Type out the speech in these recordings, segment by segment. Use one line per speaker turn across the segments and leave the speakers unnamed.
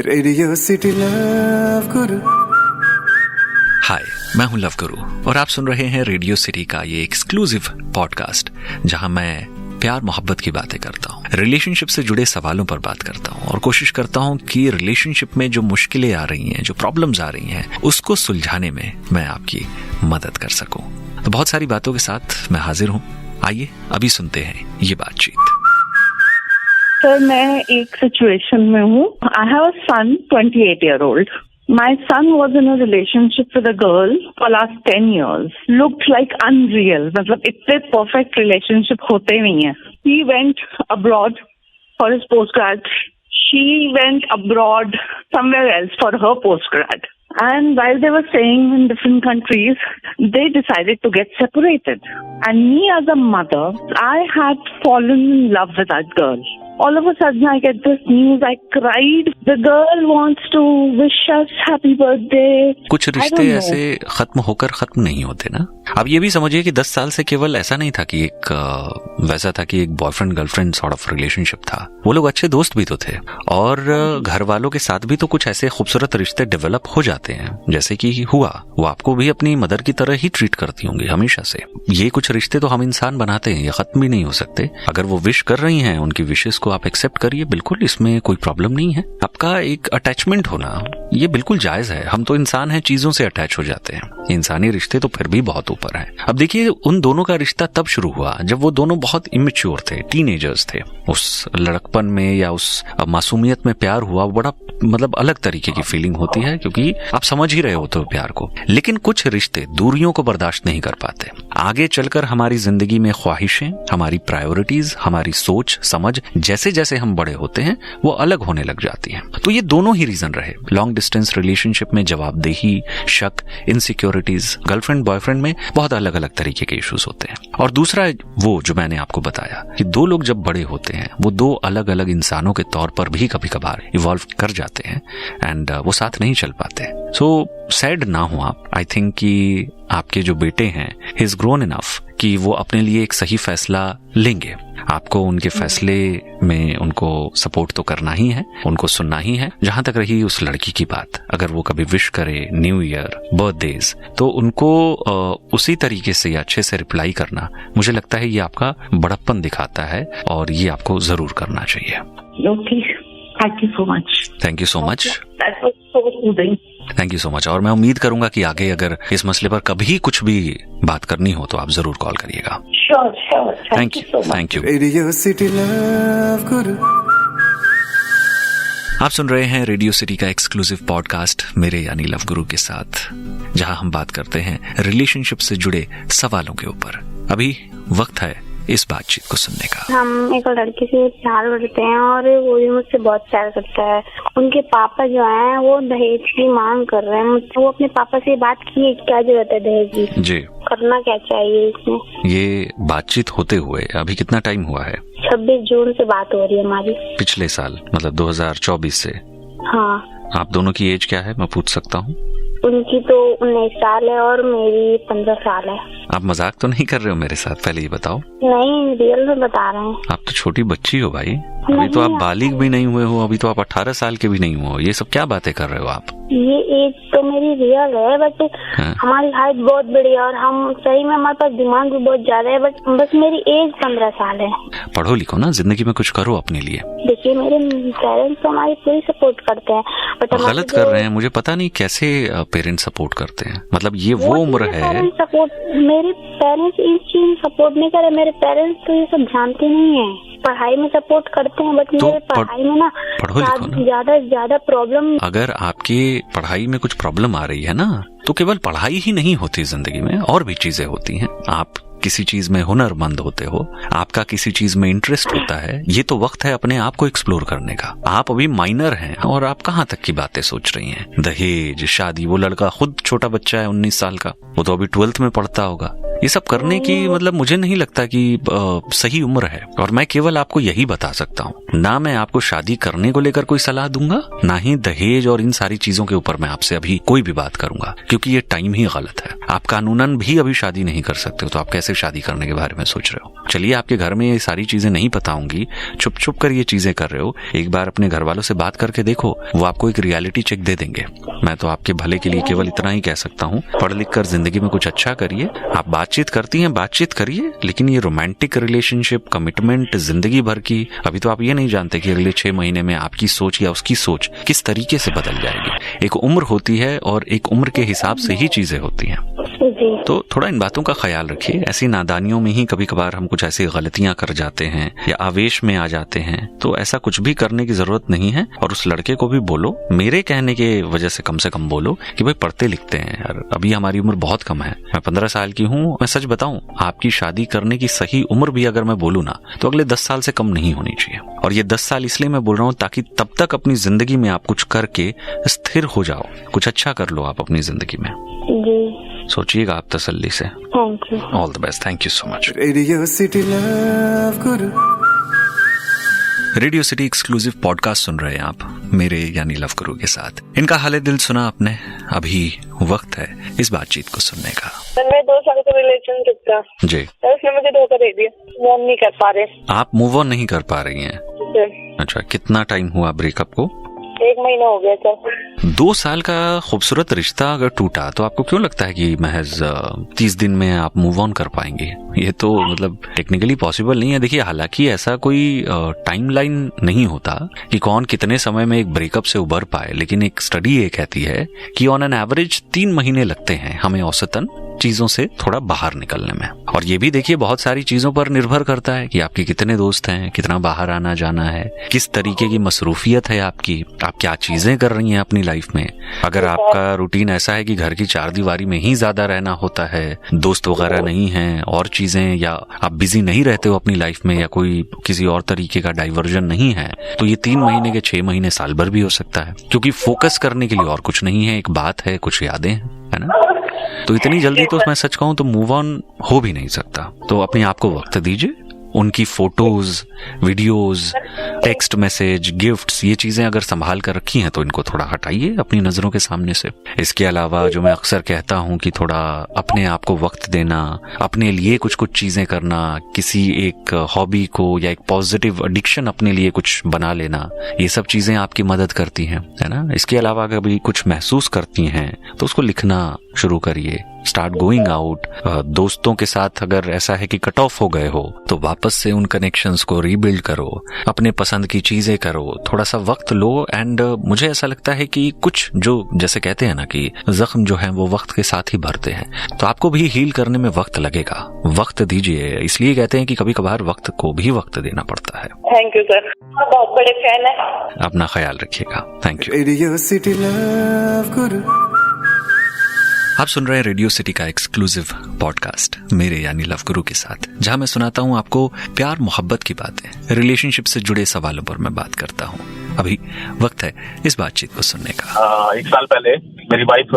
Radio city love गुरु।
हाय, मैं हूं love गुरु और आप सुन रहे हैं रेडियो सिटी का ये एक्सक्लूसिव पॉडकास्ट जहां मैं प्यार मोहब्बत की बातें करता हूं, रिलेशनशिप से जुड़े सवालों पर बात करता हूं और कोशिश करता हूं कि रिलेशनशिप में जो मुश्किलें आ रही हैं, जो प्रॉब्लम्स आ रही हैं, उसको सुलझाने में मैं आपकी मदद कर सकूं। तो बहुत सारी बातों के साथ मैं हाजिर हूं। आइए अभी सुनते हैं ये बातचीत।
सर, मैं एक सिचुएशन में हूँ। I have a son 28 year old. My son was in a relationship with a girl for last 10 years. Looked like unreal. मतलब इतने perfect relationship होते नहीं है. He went abroad for his postgrad. She went abroad somewhere else for her postgrad. And while they were staying in different countries, they decided to get separated. And me as a mother, I had fallen in love with that girl. All of a sudden, I get this news. I cried. The girl wants to wish us happy birthday.
कुछ रिश्ते ऐसे खत्म होकर खत्म नहीं होते ना। अब ये भी समझिए कि 10 साल से केवल ऐसा नहीं था कि वैसा था कि एक boyfriend girlfriend sort of relationship था। वो लोग अच्छे दोस्त भी तो थे और घर वालों के साथ भी तो कुछ ऐसे खूबसूरत रिश्ते डेवलप हो जाते हैं, जैसे कि हुआ। वो आपको भी अपनी मदर की तरह ही ट्रीट करती होंगी हमेशा से। ये कुछ रिश्ते तो हम इंसान बनाते हैं, ये खत्म भी नहीं हो सकते। अगर वो विश कर रही हैं, उनकी विशेस को आप एक्सेप्ट करिए, बिल्कुल, इसमें कोई प्रॉब्लम नहीं है। आपका एक अटैचमेंट होना ये बिल्कुल जायज है। हम तो इंसान हैं, चीजों से अटैच हो जाते हैं। इंसानी रिश्ते तो फिर भी बहुत ऊपर है। अब देखिए, उन दोनों का रिश्ता तब शुरू हुआ जब वो दोनों बहुत इमेच्योर थे, टीनेजर्स थे। उस लड़कपन में या उस मासूमियत में प्यार हुआ, बड़ा मतलब अलग तरीके की फीलिंग होती है, क्योंकि आप समझ ही रहे होते हो प्यार को। लेकिन कुछ रिश्ते दूरियों को बर्दाश्त नहीं कर पाते। आगे चलकर हमारी जिंदगी में ख्वाहिशें, हमारी प्रायोरिटीज, हमारी सोच समझ जैसे जैसे हम बड़े होते हैं वो अलग होने लग जाती हैं। तो ये दोनों ही रीजन रहे। लॉन्ग डिस्टेंस रिलेशनशिप में जवाबदेही, शक, इनसिक्योरिटीज, गर्लफ्रेंड बॉयफ्रेंड में बहुत अलग अलग तरीके के इश्यूज होते हैं। और दूसरा वो जो मैंने आपको बताया कि दो लोग जब बड़े होते हैं वो दो अलग अलग इंसानों के तौर पर भी कभी कभार इवॉल्व कर जाते हैं एंड वो साथ नहीं चल पाते। सो सैड ना हो आप। आई थिंक कि आपके जो बेटे हैं, ही इज ग्रोन इनफ कि वो अपने लिए एक सही फैसला लेंगे। आपको उनके फैसले में उनको सपोर्ट तो करना ही है, उनको सुनना ही है। जहां तक रही उस लड़की की बात, अगर वो कभी विश करे न्यू ईयर, बर्थडेज, तो उनको उसी तरीके से अच्छे से रिप्लाई करना, मुझे लगता है ये आपका बड़प्पन दिखाता है और ये आपको जरूर करना चाहिए।
Thank you so much.
Thank you so much.
That was so soothing.
Thank you so much. और मैं उम्मीद करूंगा कि आगे अगर इस मसले पर कभी कुछ भी बात करनी हो तो आप जरूर कॉल करिएगा।
Sure. Thank you so much.
Thank you.
Radio city love गुरु।
आप सुन रहे हैं रेडियो सिटी का एक्सक्लूसिव पॉडकास्ट मेरे यानी लव गुरु के साथ, जहां हम बात करते हैं रिलेशनशिप से जुड़े सवालों के ऊपर। अभी वक्त है इस बातचीत को सुनने का।
हम एक लड़के से प्यार करते हैं और वो भी मुझसे बहुत प्यार करता है। उनके पापा जो हैं वो दहेज की मांग कर रहे हैं मुझसे। वो अपने पापा से बात की है, क्या जरूरत है दहेज की,
जी
करना क्या चाहिए इसमें।
ये बातचीत होते हुए अभी कितना टाइम हुआ है?
26 जून से बात हो रही है हमारी।
पिछले साल, मतलब 2024 से।
हाँ।
आप दोनों की एज क्या है, मैं पूछ सकता हूँ?
उनकी तो 19 साल है और मेरी 15 साल है।
आप मजाक तो नहीं कर रहे हो मेरे साथ? पहले ये बताओ।
नहीं, रियल में बता रहे हैं।
आप तो छोटी बच्ची हो भाई, अभी तो आप बालिग भी नहीं हुए हो, अभी तो आप 18 साल के भी नहीं हुए। ये सब क्या बातें कर रहे हो आप?
ये एज तो मेरी रियल है, बट हमारी हाइट बहुत बड़ी है और हम सही में, हमारे पास दिमाग भी बहुत ज्यादा है, बट बस मेरी एज 15 साल है।
पढ़ो लिखो ना, जिंदगी में कुछ करो अपने लिए।
देखिए, मेरे पेरेंट्स तो हमारी पूरी सपोर्ट करते हैं, बट
गलत कर रहे हैं। मुझे पता नहीं कैसे पेरेंट्स सपोर्ट करते हैं, मतलब ये वो उम्र है।
मेरे पेरेंट्स इस चीज सपोर्ट नहीं करे। मेरे पेरेंट्स तो ये सब जानते नहीं है। पढ़ाई में सपोर्ट करते हैं, बट मेरे पढ़ाई में ना ज्यादा प्रॉब्लम।
अगर आपकी पढ़ाई में कुछ प्रॉब्लम आ रही है ना, तो केवल पढ़ाई ही नहीं होती जिंदगी में, और भी चीजें होती हैं। आप किसी चीज में हुनरमंद होते हो, आपका किसी चीज में इंटरेस्ट होता है, ये तो वक्त है अपने आप को एक्सप्लोर करने का। आप अभी माइनर हैं और आप कहाँ तक की बातें सोच रही हैं? दहेज, शादी। वो लड़का खुद छोटा बच्चा है, 19 साल का, वो तो अभी 12th में पढ़ता होगा। ये सब करने की मतलब मुझे नहीं लगता कि सही उम्र है। और मैं केवल आपको यही बता सकता हूँ, ना मैं आपको शादी करने को लेकर कोई सलाह दूंगा, ना ही दहेज और इन सारी चीजों के ऊपर मैं आपसे अभी कोई भी बात करूंगा, क्योंकि ये टाइम ही गलत है। आप कानूनन भी अभी शादी नहीं कर सकते हो, तो आप कैसे शादी करने के बारे में सोच रहे हो? चलिए, आपके घर में ये सारी चीजें नहीं पता होंगी, छुप छुप कर ये चीजें कर रहे हो, एक बार अपने घर वालों से बात करके देखो, वो आपको एक रियलिटी चेक दे देंगे। मैं तो आपके भले के लिए केवल इतना ही कह सकता हूँ, पढ़ लिख कर जिंदगी में कुछ अच्छा करिए। आप बातचीत करती हैं, बातचीत करिए, लेकिन ये रोमांटिक रिलेशनशिप, कमिटमेंट जिंदगी भर की, अभी तो आप ये नहीं जानते कि अगले 6 महीने में आपकी सोच या उसकी सोच किस तरीके से बदल जाएगी। एक उम्र होती है और एक उम्र के हिसाब से ही चीजें होती हैं। तो थोड़ा इन बातों का ख्याल रखिए। ऐसी नादानियों में ही कभी कभार हम कुछ ऐसी गलतियां कर जाते हैं या आवेश में आ जाते हैं, तो ऐसा कुछ भी करने की जरूरत नहीं है। और उस लड़के को भी बोलो, मेरे कहने के वजह से कम बोलो कि भाई पढ़ते लिखते हैं यार, अभी हमारी उम्र बहुत कम है, मैं 15 साल की हूँ। मैं सच बताऊं, आपकी शादी करने की सही उम्र भी अगर मैं बोलूँ ना, तो अगले 10 साल से कम नहीं होनी चाहिए। और ये 10 साल इसलिए मैं बोल रहा हूँ ताकि तब तक अपनी जिंदगी में आप कुछ करके स्थिर हो जाओ, कुछ अच्छा कर लो आप अपनी जिंदगी में। सोचिएगा आप तसल्ली से।
Thank you.
All the best. Thank you so much.
Radio city love Guru.
Radio city exclusive podcast सुन रहे हैं आप मेरे यानी लव गुरु के साथ। इनका हाले दिल सुना आपने, अभी वक्त है इस बातचीत को सुनने का।
मैं 2 साल का रिलेशनशिप था
जी,
उसने मुझे धोखा दे दिया, मूव नहीं कर पा रहे।
आप मूव ऑन नहीं कर पा रही हैं? अच्छा, कितना टाइम हुआ ब्रेकअप को?
1 महीना हो गया था।
2 साल का खूबसूरत रिश्ता अगर टूटा तो आपको क्यों लगता है कि महज 30 दिन में आप मूव ऑन कर पाएंगे? ये तो मतलब टेक्निकली पॉसिबल नहीं है। देखिए, हालांकि ऐसा कोई टाइमलाइन नहीं होता कि कौन कितने समय में एक ब्रेकअप से उबर पाए, लेकिन एक स्टडी ये कहती है कि ऑन एन एवरेज 3 महीने लगते हैं हमें औसतन चीजों से थोड़ा बाहर निकलने में। और ये भी देखिए बहुत सारी चीजों पर निर्भर करता है कि आपके कितने दोस्त हैं, कितना बाहर आना जाना है, किस तरीके की मसरूफियत है आपकी, आप क्या चीजें कर रही हैं अपनी लाइफ में। अगर आपका रूटीन ऐसा है कि घर की 4 दीवारी में ही ज्यादा रहना होता है, दोस्त वगैरह नहीं है और चीजें, या आप बिजी नहीं रहते हो अपनी लाइफ में, या कोई किसी और तरीके का डाइवर्जन नहीं है, तो ये 3 महीने के 6 महीने साल भर भी हो सकता है, क्योंकि फोकस करने के लिए और कुछ नहीं है, एक बात है, कुछ यादें हैं, है ना। तो इतनी जल्दी तो मैं सच कहूं तो मूव ऑन हो भी नहीं सकता। तो अपने आप को वक्त दीजिए। उनकी photos, videos, text message, gifts, ये चीजें अगर संभाल कर रखी हैं तो इनको थोड़ा हटाइए अपनी नजरों के सामने से। इसके अलावा जो मैं अक्सर कहता हूं कि थोड़ा अपने आप को वक्त देना, अपने लिए कुछ कुछ चीजें करना, किसी एक हॉबी को या एक पॉजिटिव एडिक्शन अपने लिए कुछ बना लेना, ये सब चीजें आपकी मदद करती हैं, है ना। इसके अलावा कभी कुछ महसूस करती हैं तो उसको लिखना शुरू करिए। Start going out. दोस्तों के साथ अगर ऐसा है कि कट ऑफ हो गए हो तो वापस से उन कनेक्शंस को रीबिल्ड करो, अपने पसंद की चीजें करो, थोड़ा सा वक्त लो। एंड मुझे ऐसा लगता है कि कुछ जो जैसे कहते हैं ना कि जख्म जो है वो वक्त के साथ ही भरते हैं, तो आपको भी हील करने में वक्त लगेगा। वक्त दीजिए, इसलिए कहते हैं कि कभी कभार वक्त को भी वक्त देना पड़ता है।
थैंक यू सर, बहुत बड़े फैन है।
अपना ख्याल रखिएगा। Thank you.
Radio city love गुरु।
आप सुन रहे हैं रेडियो सिटी का एक्सक्लूसिव पॉडकास्ट मेरे यानी लव गुरु के साथ, जहां मैं सुनाता हूं आपको प्यार मोहब्बत की बातें, रिलेशनशिप से जुड़े सवालों पर मैं बात करता हूं। अभी वक्त है इस बातचीत को सुनने का।
1 साल पहले मेरी वाइफ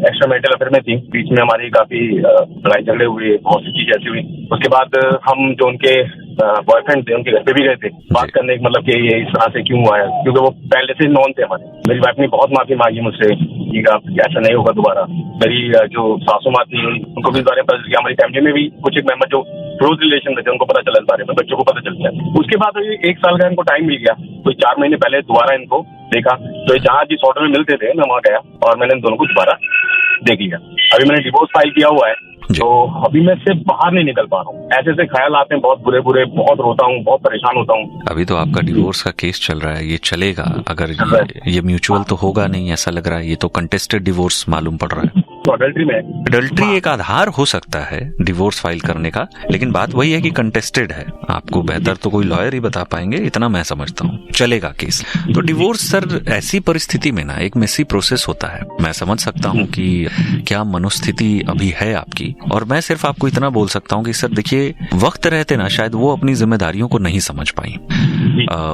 एक्स्ट्रा मैरिटल अफेयर में थी। बीच में हमारी काफी लड़ाई झगड़े हुए, बहुत सी चीज ऐसी हुई। उसके बाद हम जो उनके बॉयफ्रेंड थे उनके घर पे भी गए थे बात करने, मतलब कि ये इस तरह से क्यों हुआ है, क्योंकि वो पहले से नॉन थे हमारे। मेरी वाइफ ने बहुत माफी मांगी मुझसे कि ऐसा नहीं होगा दोबारा। मेरी जो सासू माँ थी उनको भी इस बारे में पता चल गया। हमारी फैमिली में भी कुछ एक मेंबर जो क्लोज रिलेशन में थे उनको पता चला इस बारे में, बच्चों को पता चल गया। उसके बाद 1 साल का इनको टाइम मिल गया। कोई 4 महीने पहले दोबारा इनको देखा, तो जहाँ जिस होटल में मिलते थे मैं वहाँ गया और मैंने इन दोनों को दोबारा देख लिया। अभी मैंने डिवोर्स फाइल किया हुआ है, तो अभी मैं इससे बाहर नहीं निकल पा रहा हूँ। ऐसे ऐसे ख्याल आते हैं बहुत बुरे बुरे, बहुत रोता हूँ, बहुत परेशान होता हूँ।
अभी तो आपका डिवोर्स का केस चल रहा है, ये चलेगा? अगर ये म्यूचुअल तो होगा नहीं ऐसा लग रहा है, ये तो कंटेस्टेड डिवोर्स मालूम पड़ रहा है।
तो अडल्ट्री में,
अडल्ट्री एक आधार हो सकता है डिवोर्स फाइल करने का, लेकिन बात वही है कि कंटेस्टेड है। आपको बेहतर तो कोई लॉयर ही बता पाएंगे, इतना मैं समझता हूँ। चलेगा केस तो डिवोर्स सर ऐसी परिस्थिति में ना एक मेसी प्रोसेस होता है। मैं समझ सकता हूँ कि क्या मनोस्थिति अभी है आपकी, और मैं सिर्फ आपको इतना बोल सकता हूँ कि सर देखिए, वक्त रहते ना शायद वो अपनी जिम्मेदारियों को नहीं समझ पाई।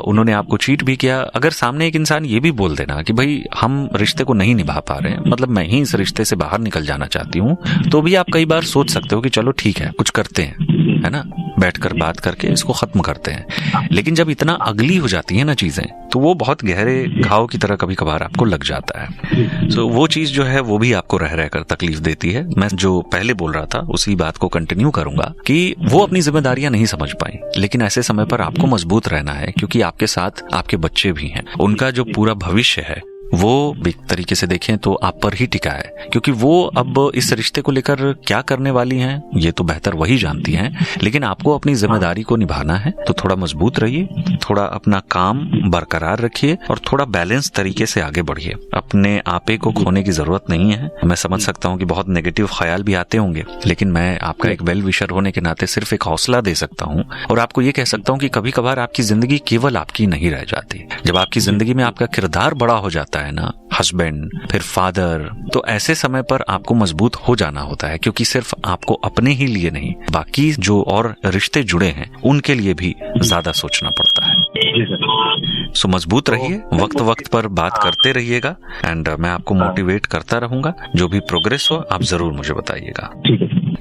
उन्होंने आपको चीट भी किया, अगर सामने एक इंसान ये भी बोल देना कि भाई हम रिश्ते को नहीं निभा पा रहे हैं, मतलब मैं ही इस रिश्ते से बाहर निकल जाना चाहती हूँ, तो भी आप कई बार सोच सकते हो कि चलो ठीक है, कुछ करते हैं, है ना, बैठकर बात करके इसको खत्म करते हैं। लेकिन जब इतना अगली हो जाती है ना चीजें, तो वो बहुत गहरे घाव की तरह कभी कभार आपको लग जाता है। तो वो चीज जो है वो भी आपको रह रहकर तकलीफ देती है। मैं जो पहले बोल रहा था उसी बात को कंटिन्यू करूंगा कि वो अपनी जिम्मेदारियां नहीं समझ पाई, लेकिन ऐसे समय पर आपको मजबूत रहना है, क्योंकि आपके साथ आपके बच्चे भी हैं। उनका जो पूरा भविष्य है वो एक तरीके से देखें तो आप पर ही टिका है, क्योंकि वो अब इस रिश्ते को लेकर क्या करने वाली हैं ये तो बेहतर वही जानती हैं, लेकिन आपको अपनी जिम्मेदारी को निभाना है। तो थोड़ा मजबूत रहिए, थोड़ा अपना काम बरकरार रखिए और थोड़ा बैलेंस तरीके से आगे बढ़िए। अपने आपे को खोने की जरूरत नहीं है। मैं समझ सकता हूँ कि बहुत नेगेटिव ख्याल भी आते होंगे, लेकिन मैं आपका एक वेल विशर होने के नाते सिर्फ एक हौसला दे सकता हूँ और आपको ये कह सकता हूँ कि कभी कभार आपकी जिंदगी केवल आपकी नहीं रह जाती। जब आपकी जिंदगी में आपका किरदार बड़ा हो जाता है ना, हस्बैंड, फिर फादर, तो ऐसे समय पर आपको मजबूत हो जाना होता है, क्योंकि सिर्फ आपको अपने ही लिए नहीं, बाकी जो और रिश्ते जुड़े हैं उनके लिए भी ज्यादा सोचना पड़ता है। सो मजबूत रहिए, वक्त वक्त पर बात करते रहिएगा एंड मैं आपको मोटिवेट करता रहूंगा। जो भी प्रोग्रेस हो आप जरूर मुझे बताइएगा।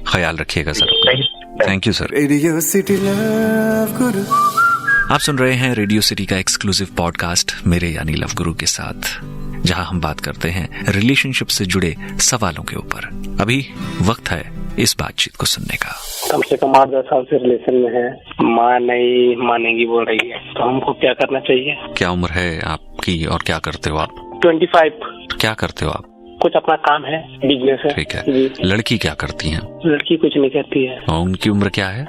ख्याल रखिएगा sir. Thank you sir.
Radio city love गुरु।
आप सुन रहे हैं रेडियो सिटी का एक्सक्लूसिव पॉडकास्ट मेरे यानी लव गुरु के साथ, जहां हम बात करते हैं रिलेशनशिप से जुड़े सवालों के ऊपर। अभी वक्त है इस बातचीत को सुनने का।
कम से कम 8-10 साल से रिलेशन में है, माँ नहीं मानेगी बोल रही है, तो हमको क्या करना चाहिए?
क्या उम्र है आपकी और क्या करते हो आप?
25।
क्या करते हो आप?
कुछ अपना काम है, बिजनेस है।
ठीक है।
जी।
लड़की क्या करती हैं?
लड़की कुछ नहीं करती है।
और उनकी उम्र क्या है?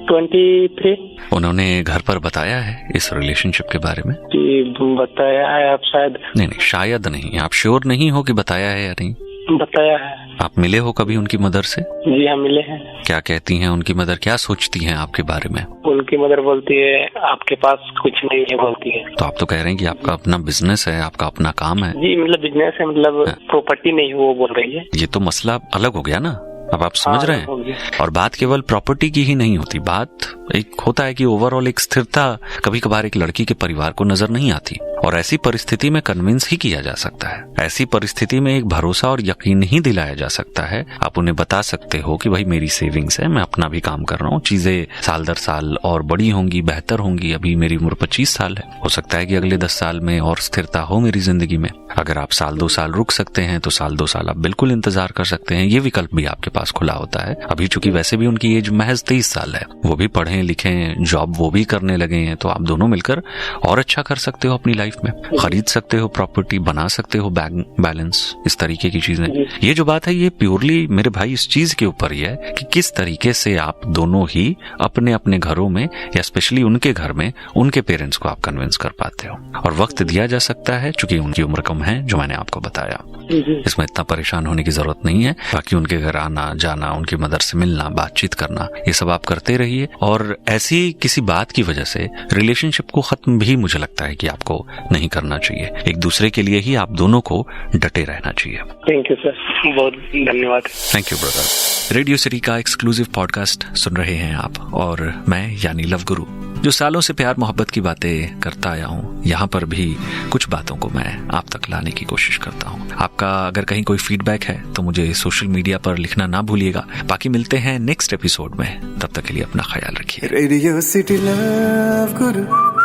23।
उन्होंने घर पर बताया है इस रिलेशनशिप के बारे में?
जी बताया है, आप शायद
नहीं, शायद नहीं, आप श्योर नहीं हो कि बताया है या नहीं?
बताया है।
आप मिले हो कभी उनकी मदर से?
जी हम मिले हैं।
क्या कहती हैं उनकी मदर, क्या सोचती हैं आपके बारे में?
उनकी मदर बोलती है आपके पास कुछ नहीं है, बोलती है।
तो आप तो कह रहे हैं कि आपका अपना बिजनेस है, आपका अपना काम है।
जी मतलब बिजनेस है, मतलब प्रॉपर्टी नहीं वो बोल रही है।
ये तो मसला अलग हो गया ना, अब आप समझ रहे हैं। और बात केवल प्रॉपर्टी की ही नहीं होती, बात एक होता है कि ओवरऑल एक स्थिरता कभी कभार एक लड़की के परिवार को नजर नहीं आती, और ऐसी परिस्थिति में कन्विंस ही किया जा सकता है। ऐसी परिस्थिति में एक भरोसा और यकीन ही दिलाया जा सकता है। आप उन्हें बता सकते हो कि भाई मेरी सेविंग्स है, मैं अपना भी काम कर रहा हूँ, चीजें साल दर साल और बड़ी होंगी, बेहतर होंगी। अभी मेरी उम्र 25 साल है, हो सकता है कि अगले 10 साल में और स्थिरता हो मेरी जिंदगी में। अगर आप 1-2 साल रुक सकते हैं तो 1-2 साल आप बिल्कुल इंतजार कर सकते हैं। ये विकल्प भी आपके पास खुला होता है। अभी चूंकि वैसे भी उनकी एज महज 23 साल है, वो भी पढ़े लिखे, जॉब वो भी करने लगे हैं, तो आप दोनों मिलकर और अच्छा कर सकते हो अपनी लाइफ में। खरीद सकते हो प्रॉपर्टी, बना सकते हो बैंक बैलेंस, इस तरीके की चीजें। ये जो बात है ये प्योरली मेरे भाई इस चीज के ऊपर ही है कि किस तरीके से आप दोनों ही अपने अपने घरों में या स्पेशली उनके घर में उनके पेरेंट्स को आप कन्विंस कर पाते हो। और वक्त दिया जा सकता है, चूंकि उनकी उम्र कम है, जो मैंने आपको बताया। इसमें इतना परेशान होने की जरूरत नहीं है। बाकी उनके घर आना जाना, उनकी मदर से मिलना, बातचीत करना, ये सब आप करते रहिए। और ऐसी किसी बात की वजह से रिलेशनशिप को खत्म भी मुझे लगता है कि आपको नहीं करना चाहिए। एक दूसरे के लिए ही आप दोनों को डटे रहना चाहिए।
थैंक यू सर, बहुत धन्यवाद।
Thank you brother. Radio city का एक्सक्लूसिव पॉडकास्ट सुन रहे हैं आप, और मैं यानी लव गुरु, जो सालों से प्यार मोहब्बत की बातें करता आया हूँ। यहाँ पर भी कुछ बातों को मैं आप तक लाने की कोशिश करता हूँ। आपका अगर कहीं कोई फीडबैक है तो मुझे सोशल मीडिया पर लिखना ना भूलिएगा। बाकी मिलते हैं नेक्स्ट एपिसोड में, तब तक के लिए अपना ख्याल रखिए।
रेडियो सिटी लव गुरु।